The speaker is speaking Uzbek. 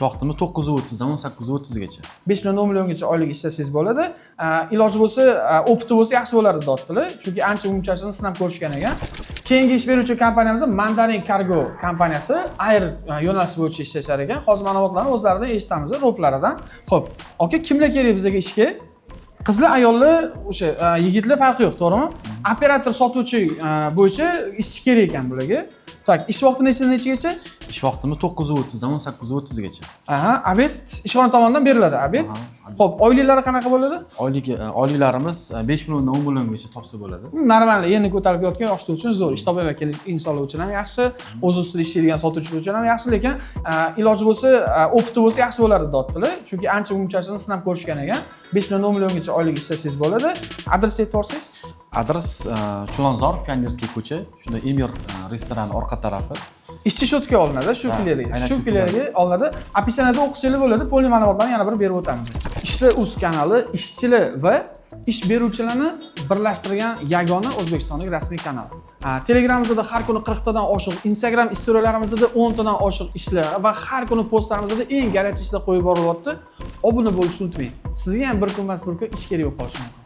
Ish vaqtimiz 9:30 dan 18:30gacha. 5 million 10 milliongacha oylik ishlasangiz bo'ladi. Iloji bo'lsa, opti bo'lsa yaxshi bo'lardi deyaptilar. Chunki ancha umumchasini sinab ko'rishgan ekan. Keyingi ish beruvchi kompaniyamiz Mandarin Cargo kompaniyasi air yo'nalishi bo'yicha ishlashar ekan. Hozir ma'lumotlarni o'zlaridan eshitamiz, ro'plaridan. Xo'p, aka kimlar kerak bizga ishga? Qizlar, ayollar, o'sha yigitlar farqi yo'q, to'g'rimi? Operator sotuvchi bo'yicha ish kerak ekan bularga. Tak, ish vaqti nechagacha? Ish vaqtimiz 9:30 dan 18:30gacha. Aha, obed ishxona tomonidan beriladi, obed. Xo'p, oyliklari qanaqa bo'ladi? Oyliklarimiz 5 milliondan 10 milliongacha topsa bo'ladi. Normal, yeni ko'tarib yotgan yoshlar uchun zo'r. Ish topayotgan insonlar uchun ham yaxshi, o'z ustida ishlaydigan sotuvchilar uchun ham yaxshi, lekin iloji bo'lsa, opti bo'lsa yaxshi bo'lardi deyaptilar. Chunki ancha umumchasini sinab ko'rishgan ekan. 5 million 10 milliongacha oylik ishlasangiz bo'ladi. Adres aytib o'tsangiz? Adres Chulonzor, Pionirskiy ko'cha, shunda Emir restorani orqa tarafi. Ishchi shotka olinadi shu filialiga. Shu filialiga olinadi. Opisiyanada o'qisanglar bo'ladi. Poli ma'lumotlarni yana bir berib o'tamiz. Ishlar.uz kanali ishchilar va ish beruvchilarni birlashtirgan yagona O'zbekistonlik rasmiy kanal. Telegramimizda har kuni 40 tadan oshiq, Instagram storialarimizda 10 tadan oshiq ishlar va har kuni postlarimizda eng garchi ishlar qo'yib borilyapti. Obuna bo'lishni unutmang. Sizga ham bir kun emas bir kun ish kerak bo'lib qolishi mumkin.